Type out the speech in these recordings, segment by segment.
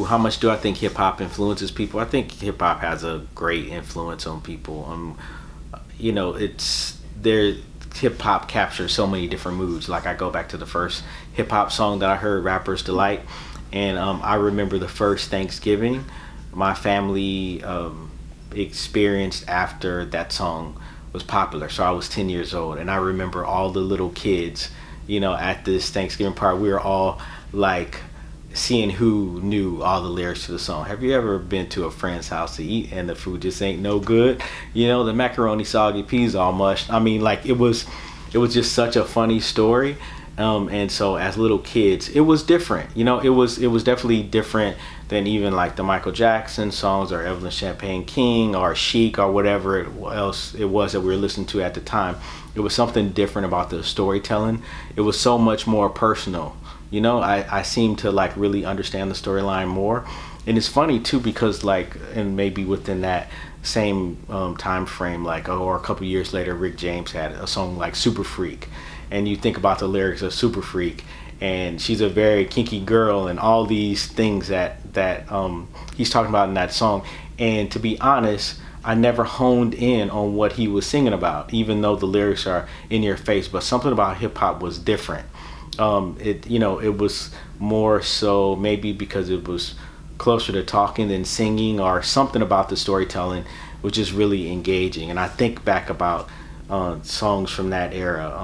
how much do I think hip hop influences people? I think hip hop has a great influence on people. It's there. Hip hop captures so many different moods. Like I go back to the first hip hop song that I heard, "Rapper's Delight," and I remember the first Thanksgiving my family experienced after that song was popular. So I was 10 years old, and I remember all the little kids, at this Thanksgiving party. We were all like seeing who knew all the lyrics to the song. Have you ever been to a friend's house to eat and the food just ain't no good? The macaroni soggy, peas all mushed. I mean, like it was just such a funny story. And so as little kids, it was different. It was definitely different than even like the Michael Jackson songs or Evelyn Champagne King or Chic or whatever else it was that we were listening to at the time. It was something different about the storytelling. It was so much more personal. I seem to like really understand the storyline more. And it's funny too because like, and maybe within that same time frame, like or a couple years later, Rick James had a song like Super Freak. And you think about the lyrics of Super Freak, and she's a very kinky girl and all these things that he's talking about in that song. And to be honest, I never honed in on what he was singing about, even though the lyrics are in your face. But something about hip hop was different. It was more so maybe because it was closer to talking than singing, or something about the storytelling was just really engaging. And I think back about songs from that era,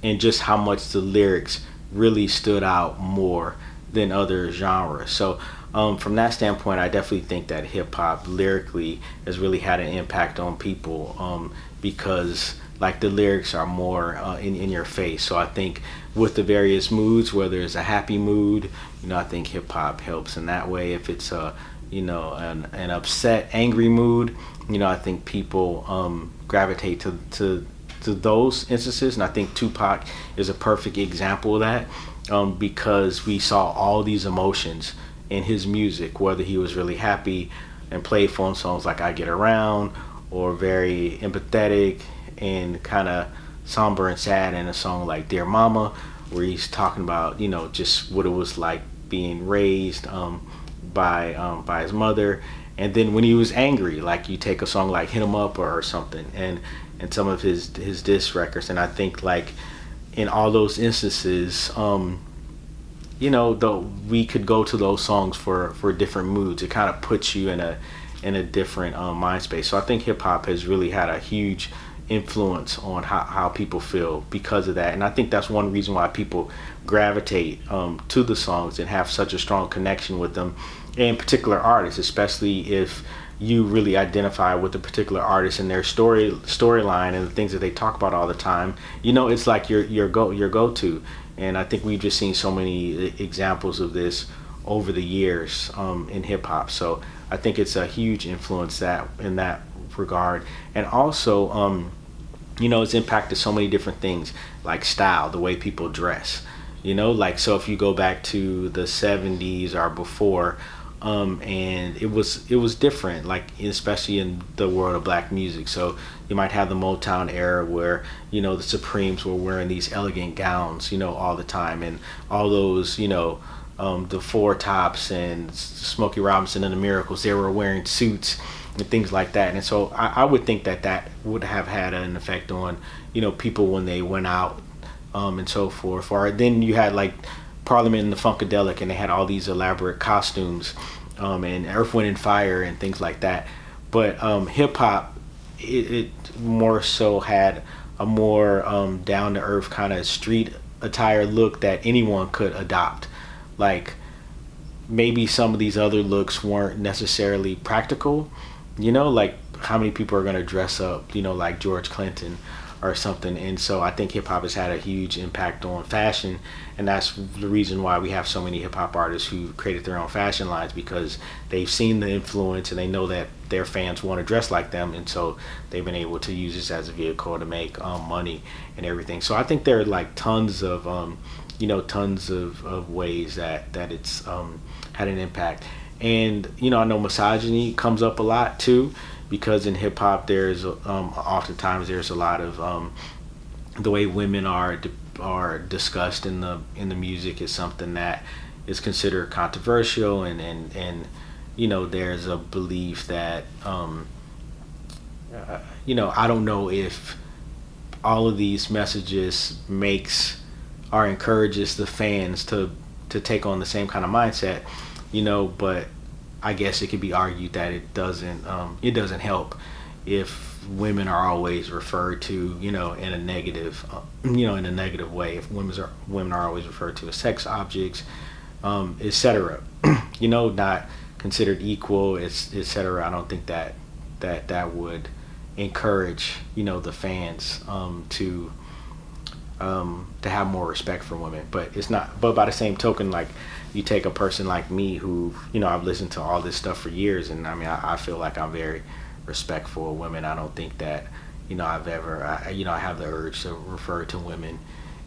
and just how much the lyrics really stood out more than other genres. So from that standpoint, I definitely think that hip hop lyrically has really had an impact on people, because like the lyrics are more in your face. So I think with the various moods, whether it's a happy mood, I think hip hop helps in that way. If it's an upset, angry mood, I think people gravitate to those instances. And I think Tupac is a perfect example of that, because we saw all these emotions in his music, whether he was really happy and playful in songs like I Get Around, or very empathetic and kind of somber and sad in a song like Dear Mama, where he's talking about just what it was like being raised by his mother. And then when he was angry, like you take a song like Hit 'Em Up or something, and some of his diss records. And I think like in all those instances, though we could go to those songs for different moods. It kind of puts you in a different mind space. So I think hip hop has really had a huge influence on how people feel because of that. And I think that's one reason why people gravitate to the songs and have such a strong connection with them, and particular artists, especially if you really identify with a particular artist and their storyline and the things that they talk about all the time. It's like your go-to. And I think we've just seen so many examples of this over the years in hip hop. So I think it's a huge influence that in that regard. And also it's impacted so many different things, like style, the way people dress. Like, so if you go back to the 70s or before, and it was different, like especially in the world of black music. So you might have the Motown era where the Supremes were wearing these elegant gowns all the time, and all those the Four Tops and Smokey Robinson and the Miracles, they were wearing suits and things like that. And so I would think that would have had an effect on people when they went out, and so forth. Or then you had like Parliament and the Funkadelic, and they had all these elaborate costumes, and Earth, Wind and Fire and things like that. But hip hop, it more so had a more down to earth kind of street attire look that anyone could adopt. Like maybe some of these other looks weren't necessarily practical, like how many people are going to dress up, like George Clinton or something. And so I think hip hop has had a huge impact on fashion, and that's the reason why we have so many hip hop artists who created their own fashion lines, because they've seen the influence and they know that their fans want to dress like them, and so they've been able to use this as a vehicle to make money and everything. So I think there are like tons of ways that it's had an impact. And I know misogyny comes up a lot too, because in hip hop there's oftentimes there's a lot of the way women are discussed in the music is something that is considered controversial, and there's a belief that I don't know if all of these messages makes or encourages the fans to take on the same kind of mindset, but I guess it could be argued that it doesn't help if women are always referred to, in a negative, in a negative way. If women are always referred to as sex objects, etc. Not considered equal, etc. I don't think that would encourage, the fans to have more respect for women. But it's not. But by the same token, like, you take a person like me who, I've listened to all this stuff for years, and I mean, I feel like I'm very respectful of women. I don't think that, I've ever, I have the urge to refer to women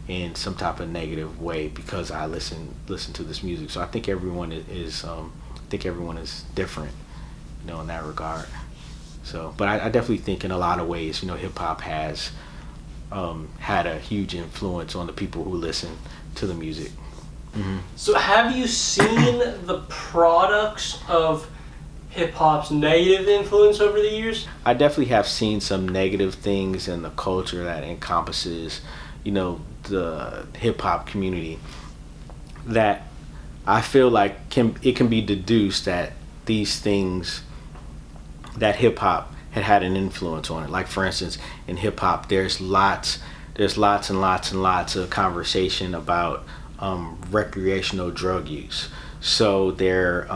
in some type of negative way because I listen to this music. So I think everyone is different, in that regard. So, but I definitely think in a lot of ways, hip hop has had a huge influence on the people who listen to the music. Mm-hmm. So have you seen the products of hip-hop's negative influence over the years? I definitely have seen some negative things in the culture that encompasses, the hip-hop community, that I feel like it can be deduced that these things, that hip-hop had an influence on it. Like, for instance, in hip-hop, there's lots and lots of conversation about recreational drug use. So there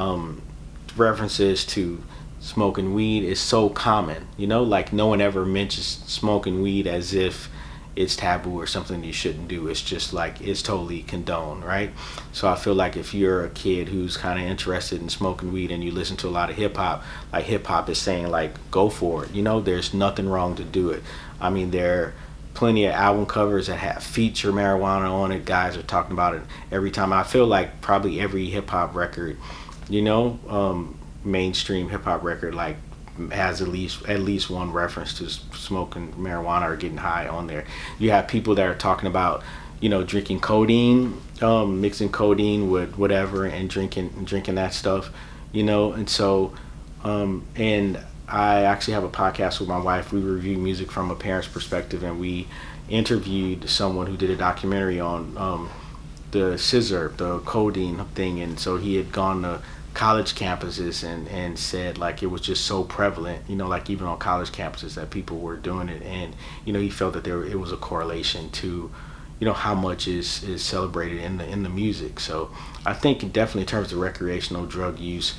references to smoking weed is so common, like no one ever mentions smoking weed as if it's taboo or something you shouldn't do. It's just like it's totally condoned, right? So I feel like if you're a kid who's kind of interested in smoking weed and you listen to a lot of hip hop, like, hip hop is saying, like, go for it. There's nothing wrong to do it. I mean, there are plenty of album covers that have feature marijuana on it. Guys are talking about it every time. I feel like probably every hip hop record, mainstream hip hop record, like, has at least one reference to smoking marijuana or getting high on there. You have people that are talking about, drinking codeine, mixing codeine with whatever and drinking that stuff, and so and I actually have a podcast with my wife. We review music from a parent's perspective, and we interviewed someone who did a documentary on the scissor, the codeine thing, and so he had gone to college campuses and said, like, it was just so prevalent, like even on college campuses, that people were doing it, and he felt that it was a correlation to how much is celebrated in the music. So I think definitely in terms of recreational drug use,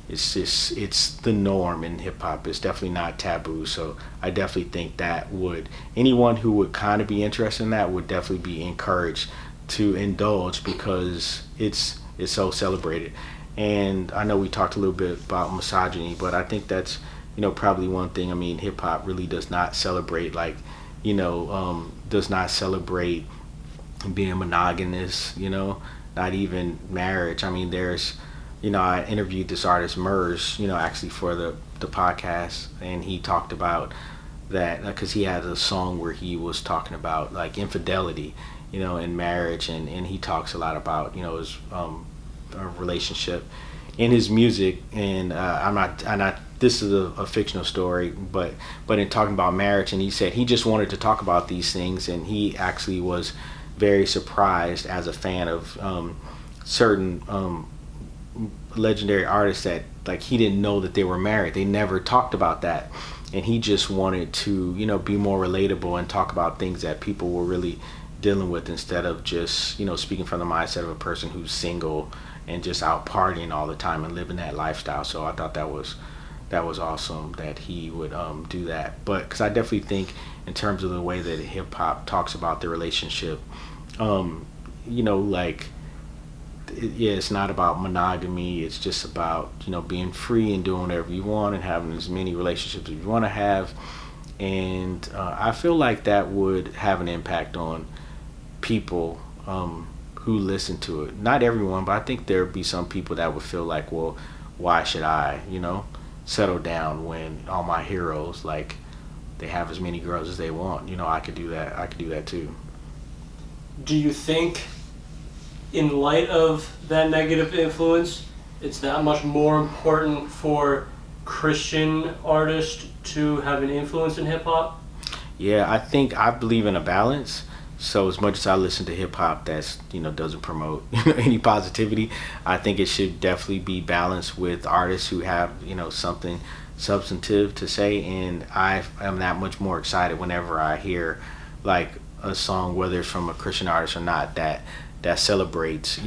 it's the norm in hip hop. It's definitely not taboo. So I definitely think that anyone who would kind of be interested in that would definitely be encouraged to indulge, because it's so celebrated. And I know we talked a little bit about misogyny, but I think that's, probably one thing. I mean, hip hop really does not celebrate, like, does not celebrate being monogamous, not even marriage. I mean, there's, I interviewed this artist, Murs, actually for the podcast, and he talked about that, because he had a song where he was talking about, like, infidelity, in marriage, and he talks a lot about, his relationship in his music, and I'm not this is a fictional story, but in talking about marriage, and he said he just wanted to talk about these things, and he actually was very surprised as a fan of certain legendary artists that, like, he didn't know that they were married. They never talked about that, and he just wanted to be more relatable and talk about things that people were really dealing with, instead of just speaking from the mindset of a person who's single and just out partying all the time and living that lifestyle. So I thought that was awesome that he would do that. But because I definitely think in terms of the way that hip hop talks about the relationship, like, it's not about monogamy. It's just about being free and doing whatever you want and having as many relationships as you want to have. And I feel like that would have an impact on people who listen to it. Not everyone, but I think there'd be some people that would feel like, well, why should I, settle down when all my heroes, like, they have as many girls as they want? I could do that. I could do that too. Do you think in light of that negative influence, it's that much more important for Christian artists to have an influence in hip hop? Yeah, I believe in a balance. So as much as I listen to hip hop that's, doesn't promote any positivity, I think it should definitely be balanced with artists who have, something substantive to say. And I am that much more excited whenever I hear like a song, whether it's from a Christian artist or not, that celebrates,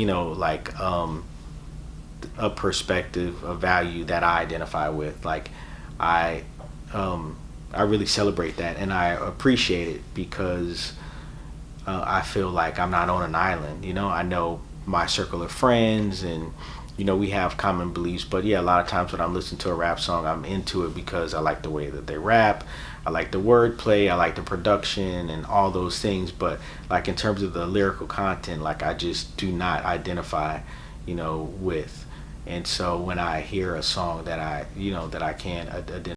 a perspective, a value that I identify with. Like I I really celebrate that and I appreciate it because I feel like I'm not on an island. I know my circle of friends and we have common beliefs. But yeah, a lot of times when I'm listening to a rap song, I'm into it because I like the way that they rap. I like the wordplay. I like the production and all those things. But like in terms of the lyrical content, like I just do not identify, with. And so when I hear a song that I can't identify